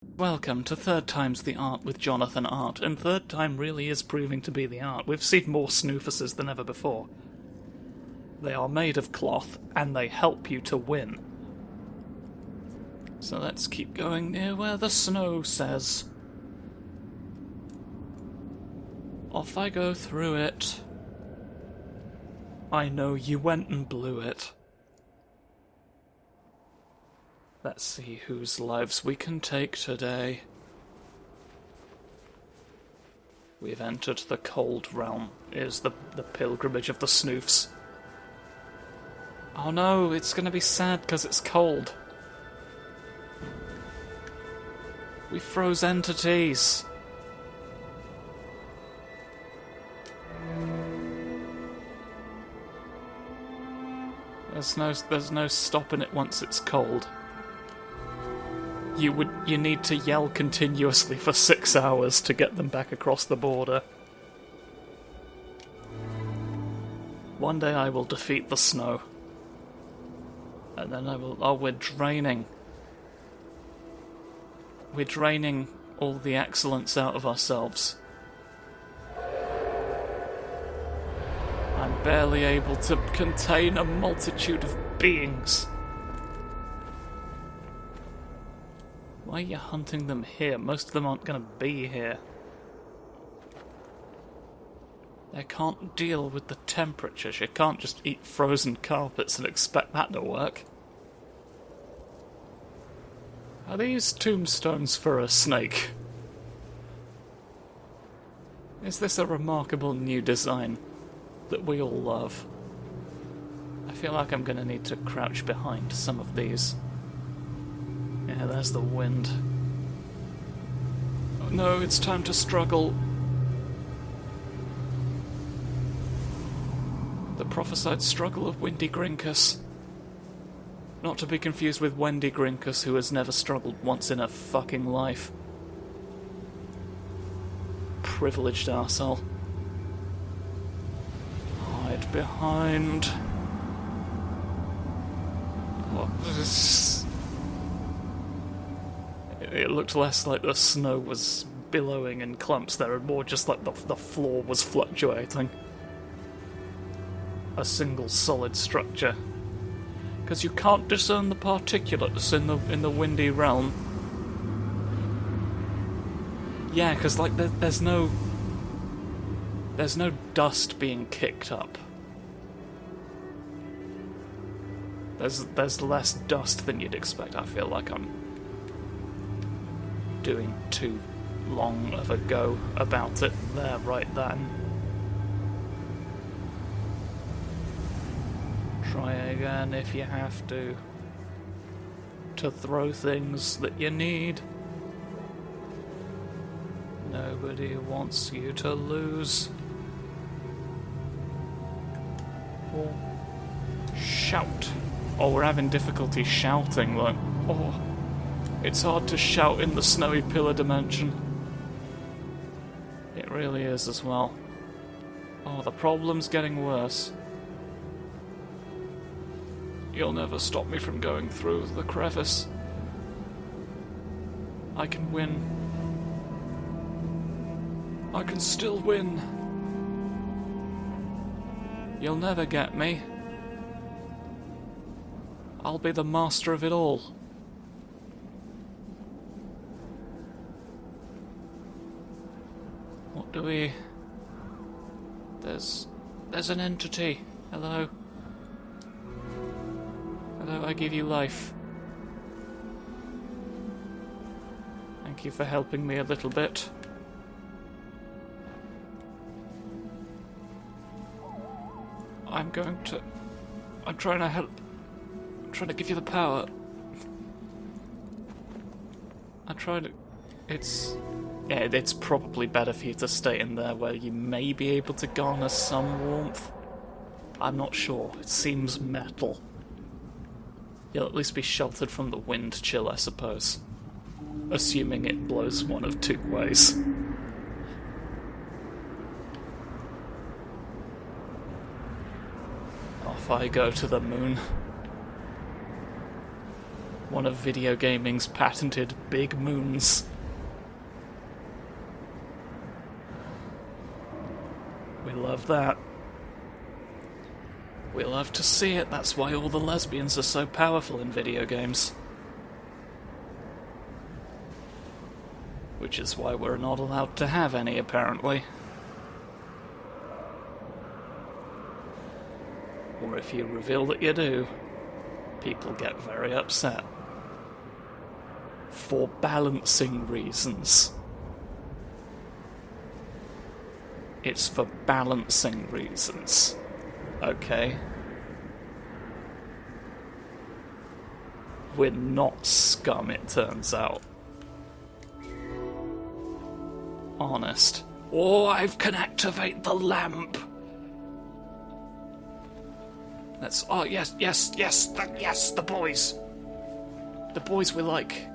Welcome to Third Time's the Art with Jonathan Art, and Third Time really is proving to be the art. We've seen more snoofuses than ever before. They are made of cloth, and they help you to win. So let's keep going near where the snow says. Off I go through it. I know you went and blew it. Let's see whose lives we can take today. We've entered the cold realm. Is the pilgrimage of the snoofs. Oh no, it's gonna be sad because it's cold. We froze entities. There's no stopping it once it's cold. You need to yell continuously for 6 hours to get them back across the border. One day I will defeat the snow. And then I will... Oh, we're draining. We're draining all the excellence out of ourselves. I'm barely able to contain a multitude of beings. Why are you hunting them here? Most of them aren't going to be here. They can't deal with the temperatures. You can't just eat frozen carpets and expect that to work. Are these tombstones for a snake? Is this a remarkable new design that we all love? I feel like I'm going to need to crouch behind some of these. Yeah, there's the wind. Oh no, it's time to struggle. The prophesied struggle of Windy Grinkus. Not to be confused with Wendy Grinkus, who has never struggled once in her fucking life. Privileged arsehole. Hide behind. What is... It looked less like the snow was billowing in clumps there, and more just like the floor was fluctuating. A single solid structure. Because you can't discern the particulates in the windy realm. Yeah, because like there's no dust being kicked up. There's less dust than you'd expect. I feel like I'm doing too long of a go about it there right then. Try again if you have to throw things that you need. Nobody wants you to lose. Or shout. Oh, we're having difficulty shouting, like, oh. It's hard to shout in the snowy pillar dimension. It really is as well. Oh, the problem's getting worse. You'll never stop me from going through the crevice. I can win. I can still win. You'll never get me. I'll be the master of it all. What do we... There's an entity. Hello. Hello, I give you life. Thank you for helping me a little bit. I'm trying to help. I'm trying to give you the power. Yeah, it's probably better for you to stay in there where you may be able to garner some warmth. I'm not sure. It seems metal. You'll at least be sheltered from the wind chill, I suppose. Assuming it blows one of two ways. Off I go to the moon. One of video gaming's patented big moons. We love that. We love to see it. That's why all the lesbians are so powerful in video games. Which is why we're not allowed to have any, apparently. Or if you reveal that you do, people get very upset. For balancing reasons. It's for balancing reasons. Okay? We're not scum, it turns out. Honest. Oh, I can activate the lamp! That's... Oh, yes, the boys! The boys we like.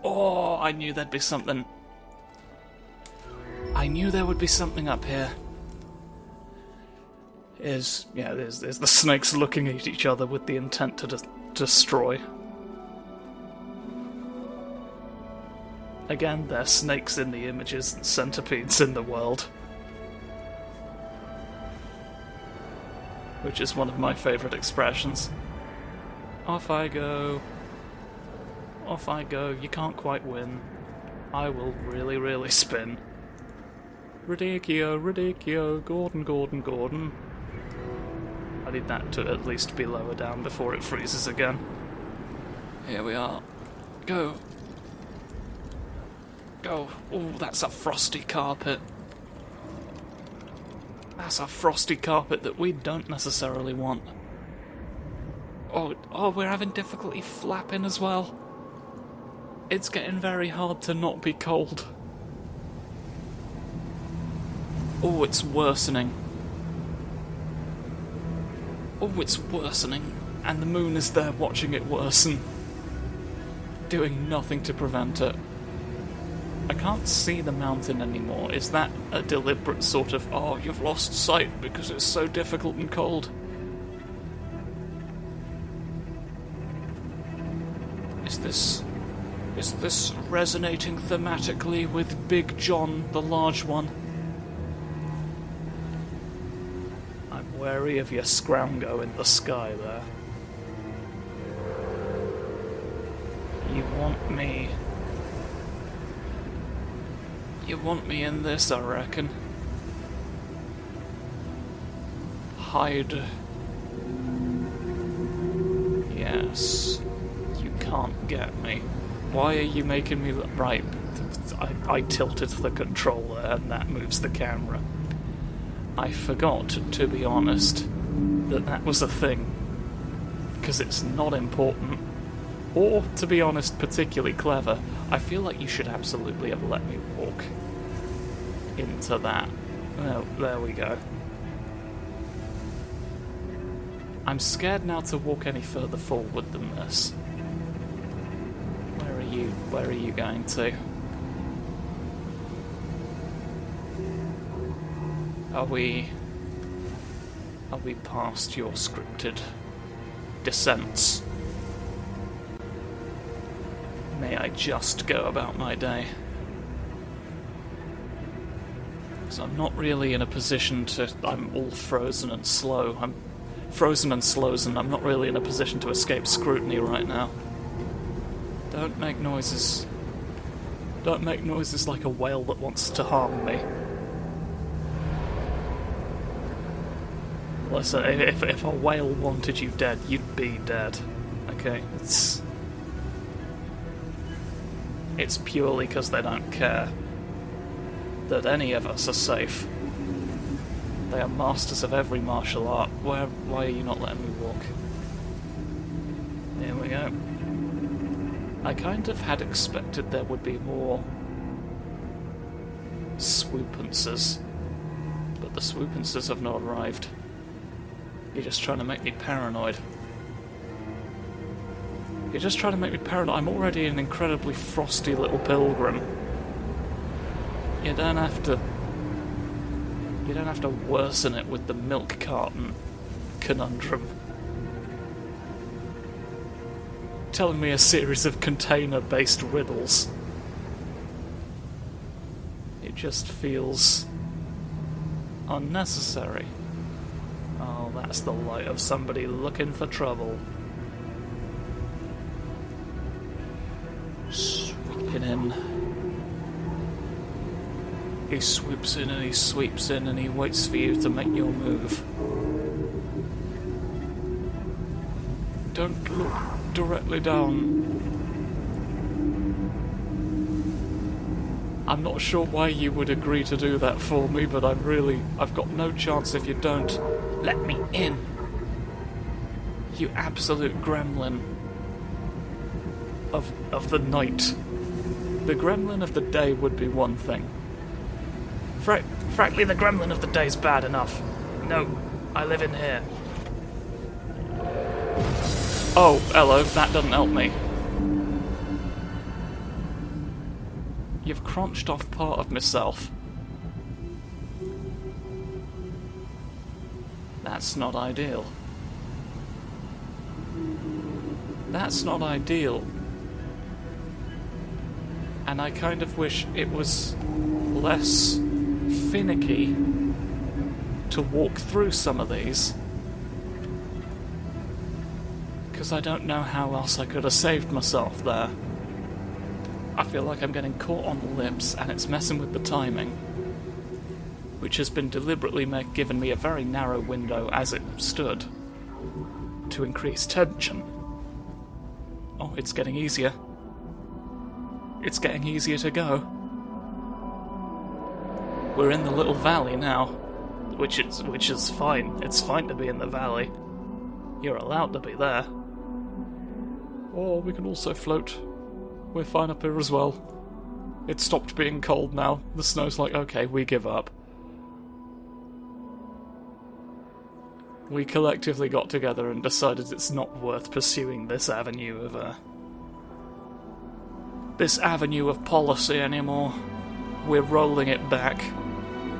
Oh, I knew there'd be something. I knew there would be something up here. There's the snakes looking at each other with the intent to destroy. Again, they're snakes in the images and centipedes in the world. Which is one of my favourite expressions. Off I go. Off I go. You can't quite win. I will really, really spin. Ridicio, Gordon. I need that to at least be lower down before it freezes again. Here we are. Go. Go. Oh, that's a frosty carpet. That's a frosty carpet that we don't necessarily want. Oh, we're having difficulty flapping as well. It's getting very hard to not be cold. Oh, it's worsening. Oh, it's worsening. And the moon is there watching it worsen. Doing nothing to prevent it. I can't see the mountain anymore. Is that a deliberate sort of, oh, you've lost sight because it's so difficult and cold? Is this resonating thematically with Big John, the large one? I'm wary of your scroungo in the sky there. You want me... You want me in this, I reckon. Hide. Yes. You can't get me. Why are you making me look... Right. I tilted the controller and that moves the camera. I forgot, to be honest, that was a thing. Because it's not important. Or, to be honest, particularly clever. I feel like you should absolutely have let me walk into that. Oh, there we go. I'm scared now to walk any further forward than this. Where are you going to? Are we past your scripted descents? May I just go about my day? So I'm not really in a position to... I'm all frozen and slow. I'm frozen and slows, and I'm not really in a position to escape scrutiny right now. Don't make noises. Don't make noises like a whale that wants to harm me. Listen, if a whale wanted you dead, you'd be dead. Okay, it's purely because they don't care that any of us are safe. They are masters of every martial art. Why are you not letting me walk? Here we go. I kind of had expected there would be more swoopences, but the swoopences have not arrived. You're just trying to make me paranoid. You're just trying to make me paranoid. I'm already an incredibly frosty little pilgrim. You don't have to worsen it with the milk carton conundrum. telling me a series of container-based riddles. It just feels unnecessary. Oh, that's the light of somebody looking for trouble. Sweeping in. He swoops in and he sweeps in and he waits for you to make your move. Don't look directly down. I'm not sure why you would agree to do that for me, but I've got no chance if you don't. Let me in. You absolute gremlin of the night. The gremlin of the day would be one thing. Frankly, the gremlin of the day is bad enough. No, I live in here. Oh, hello, that doesn't help me. You've crunched off part of myself. That's not ideal. That's not ideal. And I kind of wish it was less finicky to walk through some of these. Because I don't know how else I could have saved myself there. I feel like I'm getting caught on the lips and it's messing with the timing, which has been deliberately given me a very narrow window as it stood to increase tension. Oh, it's getting easier. It's getting easier to go. We're in the little valley now, which is fine. It's fine to be in the valley. You're allowed to be there. Or we can also float. We're fine up here as well. It stopped being cold now. The snow's like, okay, we give up. We collectively got together and decided it's not worth pursuing this avenue of policy anymore. We're rolling it back.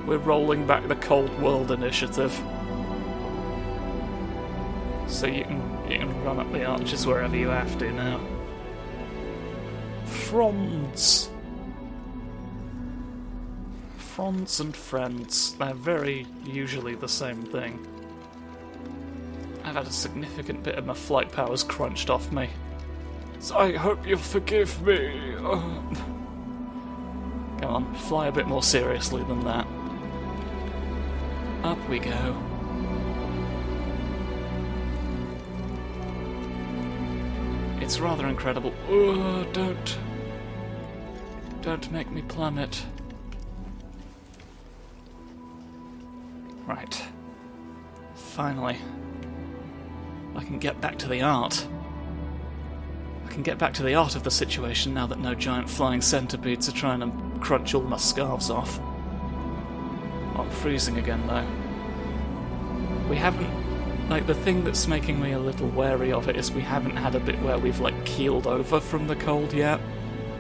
We're rolling back the Cold World Initiative. So you can run up the arches wherever you have to now. Frozn. Frozn and friends. They're very usually the same thing. I've had a significant bit of my flight powers crunched off me. So I hope you'll forgive me. Come on, fly a bit more seriously than that. Up we go. It's rather incredible. Oh, don't make me plummet. Right. Finally. I can get back to the art. I can get back to the art of the situation now that no giant flying centipedes are trying to crunch all my scarves off. I'm freezing again, though. We haven't... Like, the thing that's making me a little wary of it is we haven't had a bit where we've, like, keeled over from the cold yet,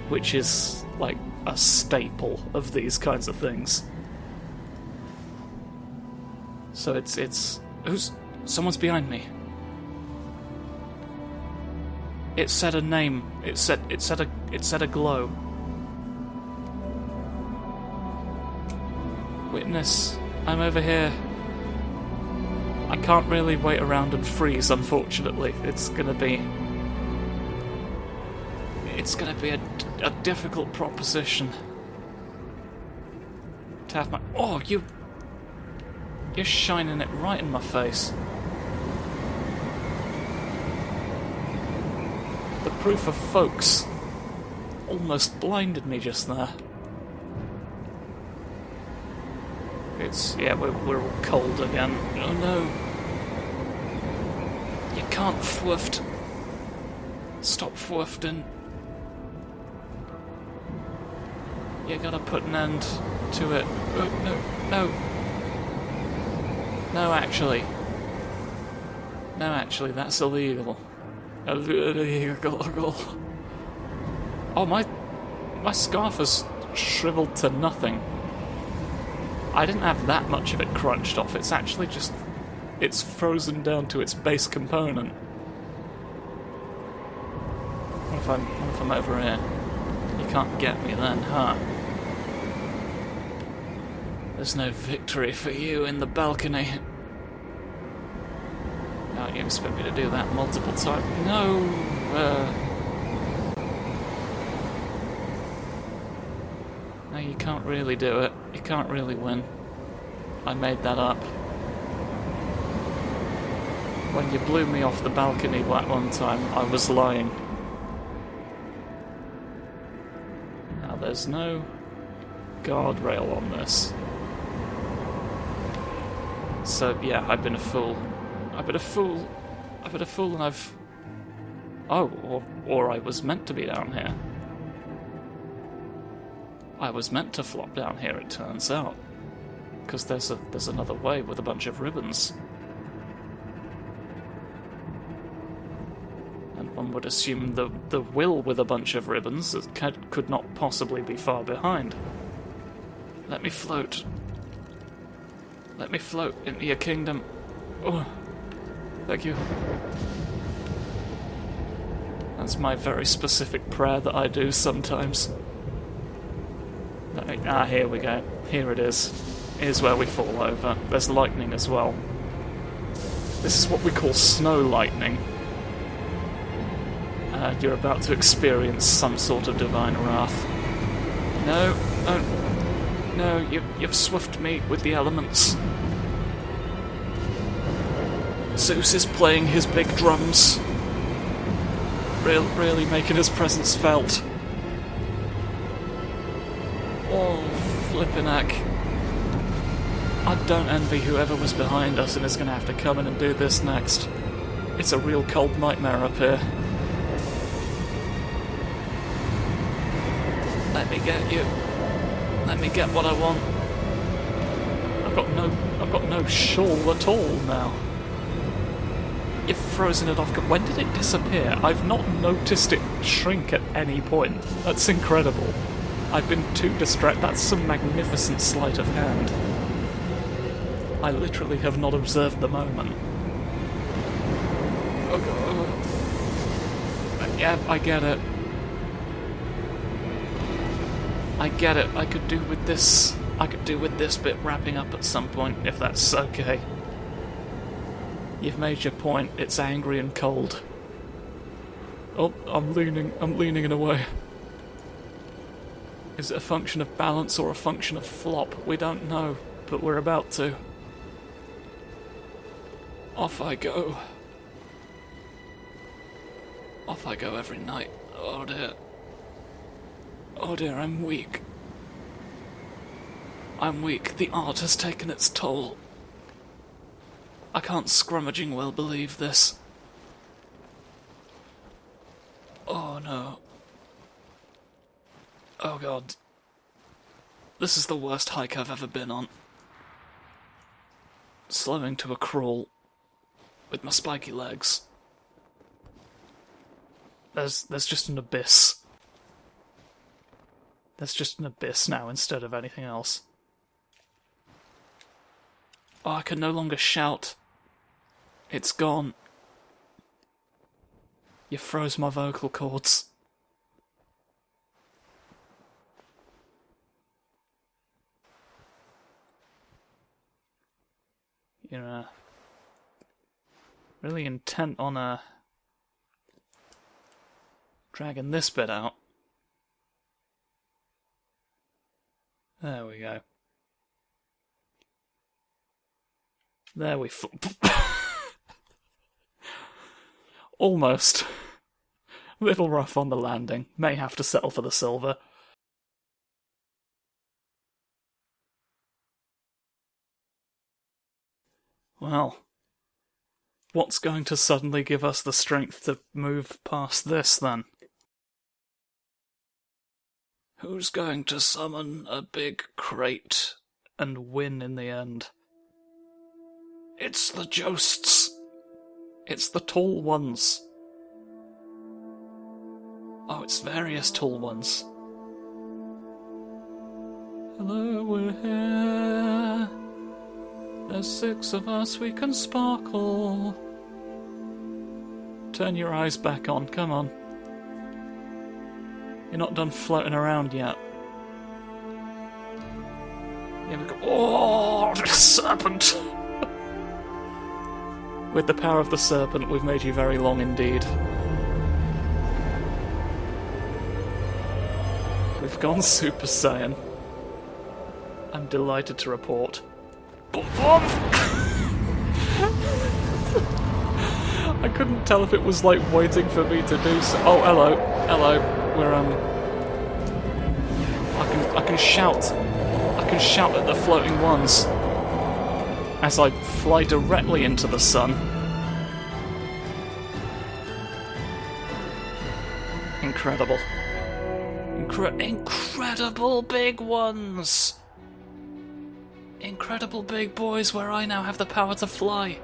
which is, like, a staple of these kinds of things. So it's... Someone's behind me. It said a name. It said a glow. Witness, I'm over here. I can't really wait around and freeze, unfortunately. It's gonna be a difficult proposition to have my... Oh, you're shining it right in my face. The proof of folks almost blinded me just there. Yeah, we're all cold again. Oh no. You can't fwuft. Stop fwufting. You gotta put an end to it. Oh, no. No, actually. No, actually, that's illegal. Illegal. Oh, my scarf has shriveled to nothing. I didn't have that much of it crunched off. It's actually just... It's frozen down to its base component. if I'm over here? You can't get me then, huh? There's no victory for you in the balcony. Oh, you expect me to do that multiple times? No! No, you can't really do it. You can't really win. I made that up. When you blew me off the balcony that one time, I was lying. Now, there's no guardrail on this. So, yeah, I've been a fool. I've been a fool, and I've... Oh, or I was meant to be down here. I was meant to flop down here, it turns out. Because there's another way with a bunch of ribbons. And one would assume the will with a bunch of ribbons could not possibly be far behind. Let me float. Let me float into your kingdom. Oh, thank you. That's my very specific prayer that I do sometimes. Ah, here we go. Here it is. Here's where we fall over. There's lightning as well. This is what we call snow lightning. You're about to experience some sort of divine wrath. No, no, you've swift me with the elements. Zeus is playing his big drums. Really making his presence felt. Oh, flippin' heck. I don't envy whoever was behind us and is going to have to come in and do this next. It's a real cold nightmare up here. Let me get you. Let me get what I want. I've got no shawl at all now. You've frozen it off. When did it disappear? I've not noticed it shrink at any point. That's incredible. I've been too distracted. That's some magnificent sleight of hand. I literally have not observed the moment. Oh God. Yeah, I get it. I get it. I could do with this bit wrapping up at some point, if that's okay. You've made your point. It's angry and cold. Oh, I'm leaning in a way. Is it a function of balance or a function of flop? We don't know, but we're about to. Off I go. Off I go every night. Oh dear. Oh dear, I'm weak. I'm weak. The art has taken its toll. I can't scrummaging well believe this. Oh no. Oh God. This is the worst hike I've ever been on. Slowing to a crawl. With my spiky legs. There's just an abyss. There's just an abyss now instead of anything else. Oh, I can no longer shout. It's gone. You froze my vocal cords. You're really intent on dragging this bit out. There we go. There we almost. Little rough on the landing. May have to settle for the silver. Well, what's going to suddenly give us the strength to move past this, then? Who's going to summon a big crate and win in the end? It's the Josts. It's the tall ones. Oh, it's various tall ones. Hello, we're here. There's 6 of us, we can sparkle. Turn your eyes back on, come on. You're not done floating around yet. Here we go. Oh, the serpent! With the power of the serpent, we've made you very long indeed. We've gone Super Saiyan. I'm delighted to report. I couldn't tell if it was like waiting for me to do so. Oh, hello, hello. We're I can shout. I can shout at the floating ones as I fly directly into the sun. Incredible. Incredible big ones! Incredible big boys where I now have the power to fly.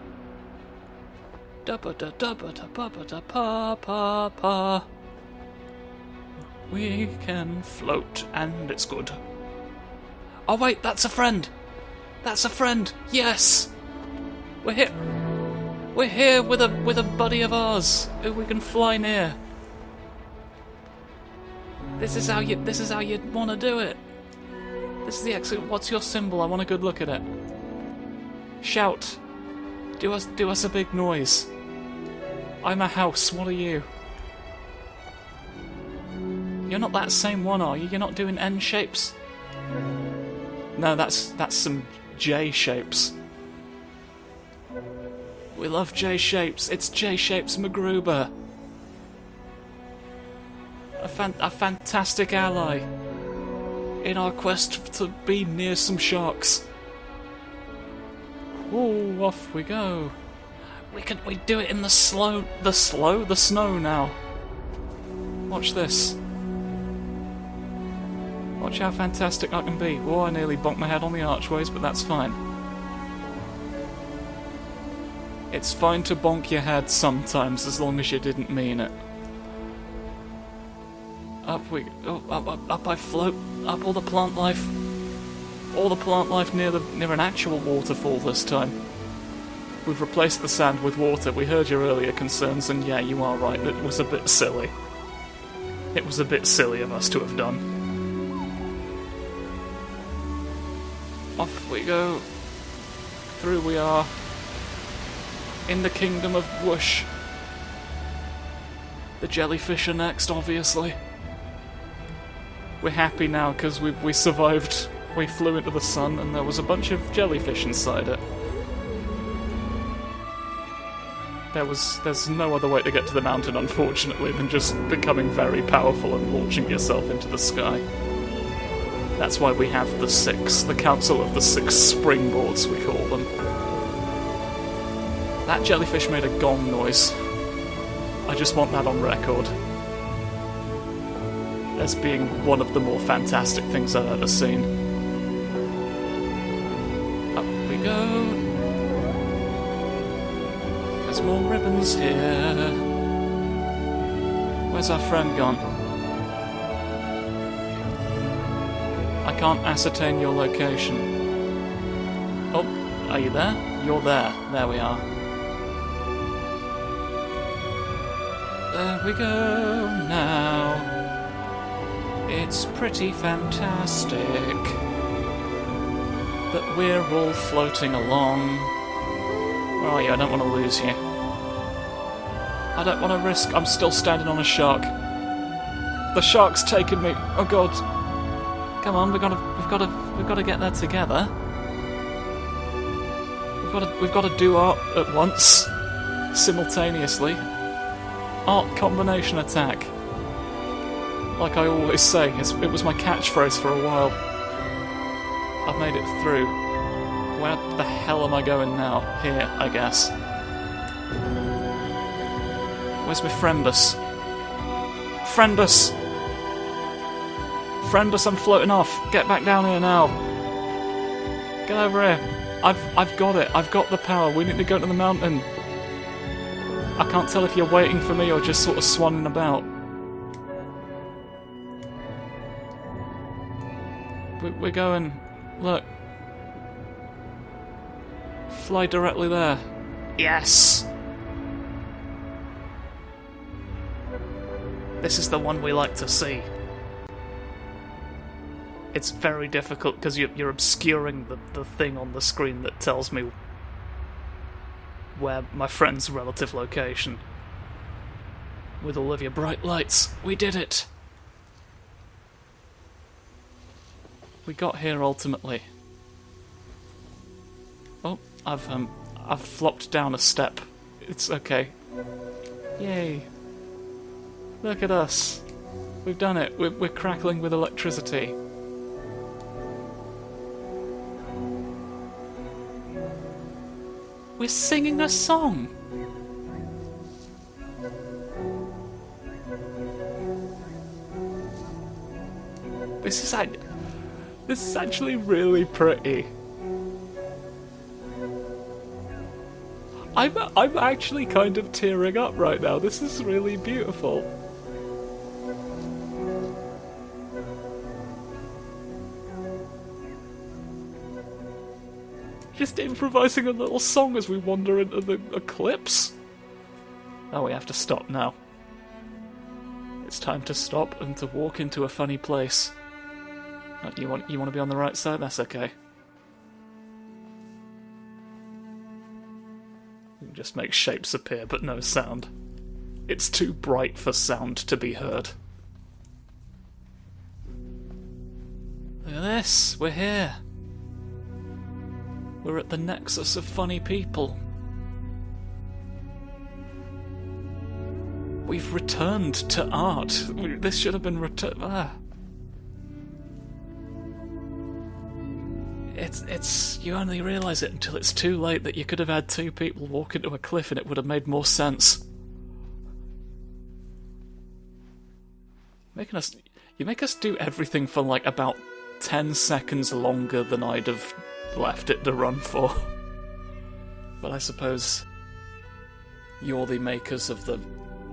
Da-ba-da-da-ba-da-ba-ba-da-pa-pa-pa. We can float, and it's good. Oh wait, that's a friend! That's a friend! Yes! We're here! We're here with a buddy of ours who we can fly near. This is how you want to do it. This is the exit. What's your symbol? I want a good look at it. Shout. Do us a big noise. I'm a house. What are you? You're not that same one, are you? You're not doing N shapes? No, that's some J shapes. We love J shapes. It's J shapes MacGruber. A fantastic ally in our quest to be near some sharks. Oh, off we go. We do it in the snow now. Watch this. Watch how fantastic I can be. Oh, I nearly bonked my head on the archways, but that's fine. It's fine to bonk your head sometimes, as long as you didn't mean it. Up we go. Up I float. Up all the plant life. All the plant life near an actual waterfall this time. We've replaced the sand with water. We heard your earlier concerns, and yeah, you are right. It was a bit silly. It was a bit silly of us to have done. Off we go. Through we are. In the kingdom of Whoosh. The jellyfish are next, obviously. We're happy now because we survived. We flew into the sun and there was a bunch of jellyfish inside it. There's no other way to get to the mountain, unfortunately, than just becoming very powerful and launching yourself into the sky. That's why we have the Council of the Six Springboards, we call them. That jellyfish made a gong noise. I just want that on record. As being one of the more fantastic things I've ever seen. Up we go. There's more ribbons here. Where's our friend gone? I can't ascertain your location. Oh, are you there? You're there. There we are. There we go now. It's pretty fantastic that we're all floating along. Where are you? I don't want to lose you. I don't want to risk. I'm still standing on a shark. The shark's taken me. Oh god! Come on, we've got to get there together. We've got to do art at once, simultaneously. Art combination attack. Like I always say, it was my catchphrase for a while. I've made it through. Where the hell am I going now? Here, I guess. Where's my Friendbus? Friendbus! Friendbus, I'm floating off. Get back down here now. Get over here. I've got it. I've got the power. We need to go to the mountain. I can't tell if you're waiting for me or just sort of swanning about. We're going... Look. Fly directly there. Yes! This is the one we like to see. it's very difficult because you're obscuring the thing on the screen that tells me where my friend's relative location. With all of your bright lights, we did it! We got here ultimately. Oh, I've flopped down a step. It's okay. Yay. Look at us. We've done it. We're crackling with electricity. We're singing a song! This is actually really pretty. I'm actually kind of tearing up right now. This is really beautiful. Just improvising a little song as we wander into the eclipse. Oh, we have to stop now. It's time to stop and to walk into a funny place. You want to be on the right side? That's okay. You can just make shapes appear, but no sound. It's too bright for sound to be heard. Look at this, we're here. We're at the nexus of funny people. We've returned to art. This should have been returned. It's you only realise it until it's too late that you could have had two people walk into a cliff and it would have made more sense. You make us do everything for like about 10 seconds longer than I'd have left it to run for. But I suppose you're the makers of the,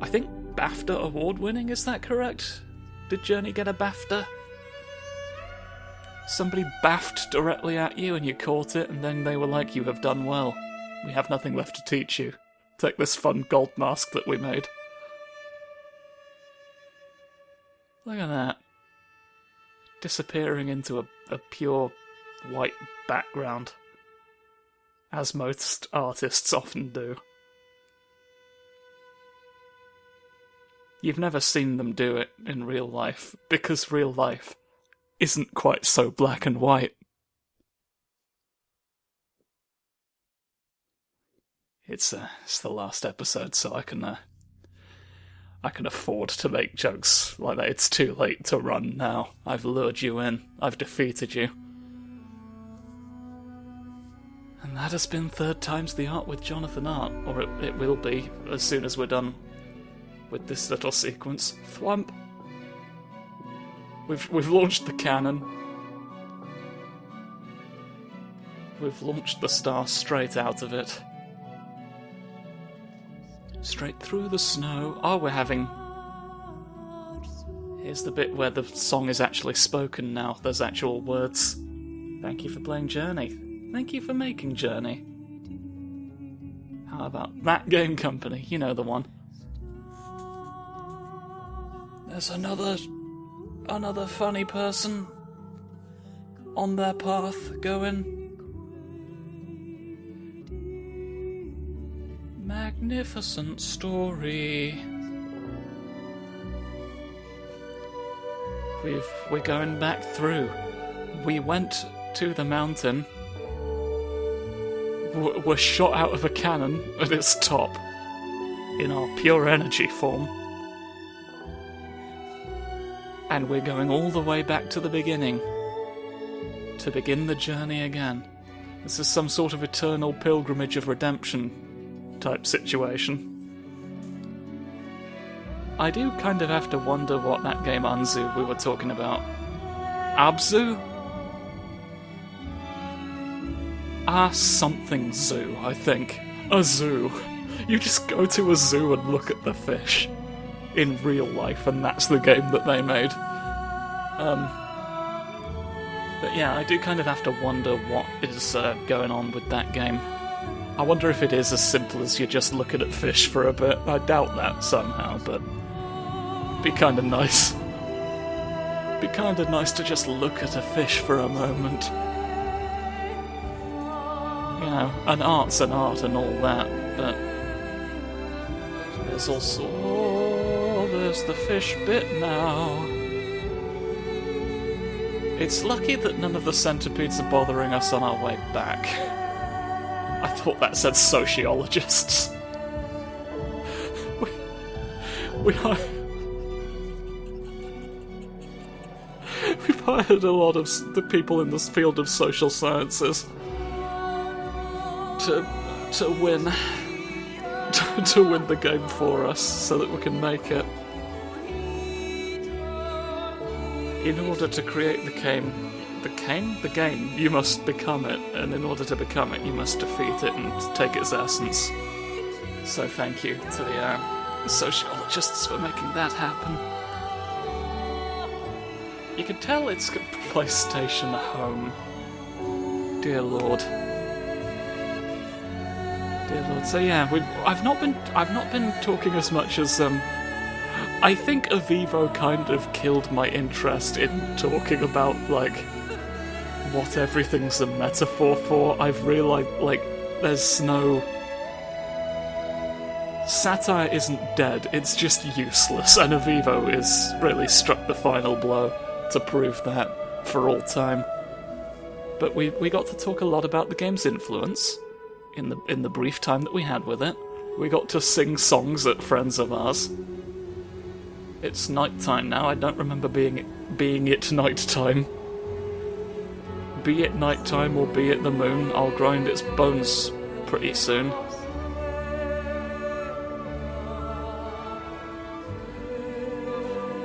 I think, BAFTA award winning, is that correct? Did Journey get a BAFTA? Somebody baffed directly at you and you caught it, and then they were like, you have done well. We have nothing left to teach you. Take this fun gold mask that we made. Look at that. Disappearing into a pure white background. As most artists often do. You've never seen them do it in real life, because real life isn't quite so black and white. It's the last episode, so I can afford to make jokes like that. It's too late to run now. I've lured you in. I've defeated you. And that has been Third Time's the Art with Jonathan Art, or it will be as soon as we're done with this little sequence. Thwump. We've launched the cannon. We've launched the star straight out of it. Straight through the snow. Oh, we're having... Here's the bit where the song is actually spoken now. There's actual words. Thank you for playing Journey. Thank you for making Journey. How about that game company? You know the one. There's another funny person on their path going. Magnificent story. We're going back through. We went to the mountain. We're shot out of a cannon at its top in our pure energy form. And we're going all the way back to the beginning to begin the journey again. This is some sort of eternal pilgrimage of redemption type situation. I do kind of have to wonder what that game Anzu we were talking about. Abzu? Something zoo, I think. A zoo. You just go to a zoo and look at the fish. In real life, and that's the game that they made. But yeah, I do kind of have to wonder what is going on with that game. I wonder if it is as simple as you're just looking at fish for a bit. I doubt that somehow, but it'd be kind of nice. Be kind of nice to just look at a fish for a moment. You know, an art's an art and all that, but there's also... Oh, there's the fish bit now. It's lucky that none of the centipedes are bothering us on our way back. I thought that said sociologists. We've hired a lot of the people in this field of social sciences to win the game for us so that we can make it. In order to create the game, you must become it, and in order to become it, you must defeat it and take its essence. So thank you to the sociologists for making that happen. You can tell it's PlayStation Home. Dear Lord. Dear Lord. So yeah, I've not been talking as much as I think Avivo kind of killed my interest in talking about, like, what everything's a metaphor for. I've realised, like, there's no... Satire isn't dead, it's just useless, and Avivo is really struck the final blow to prove that for all time. But we got to talk a lot about the game's influence in the brief time that we had with it. We got to sing songs at friends of ours. It's night time now. I don't remember being it night time. Be it night time or be it the moon, I'll grind its bones pretty soon.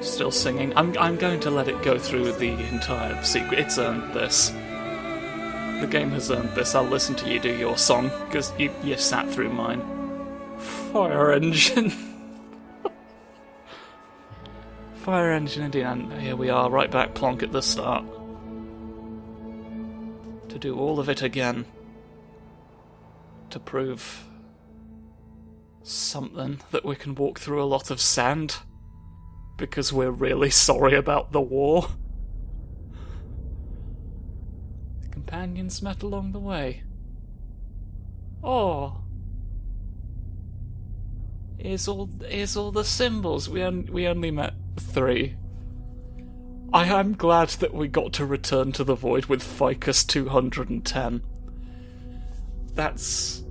Still singing. I'm going to let it go through the entire sequence. It's earned this. The game has earned this. I'll listen to you do your song, because you sat through mine. Fire engine. Fire engine indeed, and here we are, right back plonk at the start. To do all of it again. To prove something, that we can walk through a lot of sand. Because we're really sorry about the war. The companions met along the way. Oh. Here's all the symbols. We only met 3. I am glad that we got to return to the void with Ficus 210. There's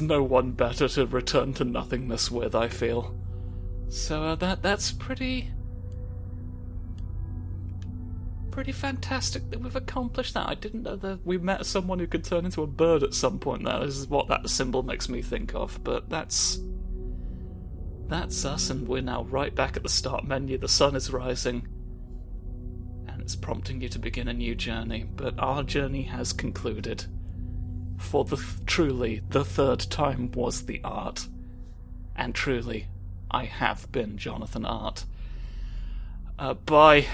no one better to return to nothingness with, I feel. So that's pretty fantastic that we've accomplished that. I didn't know that we met someone who could turn into a bird at some point. That is what that symbol makes me think of, but that's us, and we're now right back at the start menu. The sun is rising, and it's prompting you to begin a new journey, but our journey has concluded. For truly, the third time was the art. And truly, I have been Jonathan Art. Bye.